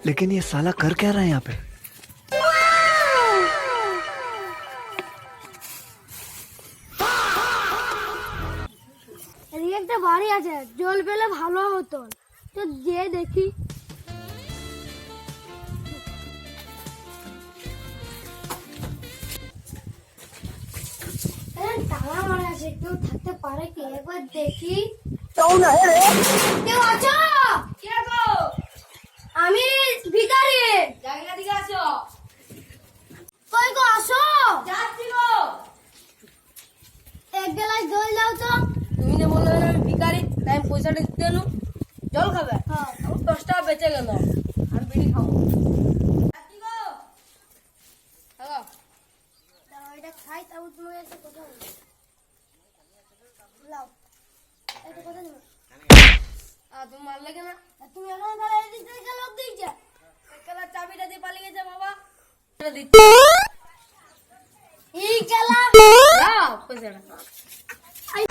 लेकिन ये साला कर क्या रहा है यहाँ पे? একটা বাড়ি আছে, জল পেলে ভালো হতো, তো যে দেখি। তালা মারা আছে, কেউ থাকতে পারে কি? একবার দেখি। কেউ আছো? আমি ভিখারি। দিকে আসো। কই গো, আসো। যাচ্ছি গো। এক গ্লাস জল দাও তো। তুমি যে বললে আমি ভিখারি, তাই আমি পয়সাটা দিতে এলুম। জল খাবে? হ্যাঁ। আমার 10 টাকা বেঁচে গেল, আমি বিড়ি খাবো। যাচ্ছি গো। হ্যালো। দাও, এটা খাই, তারপর তোমাকে একটা কথা বলবো। লাও, একটা কথা বলবো। তুমি মারলে কেন? তুমি এখন তাহলে এদিক থেকে লোক দিয়েছে। খেলা চাবিটা দিয়ে পালিয়ে গেছে বাবা। এই খেলা দাও পয়সাটা। আই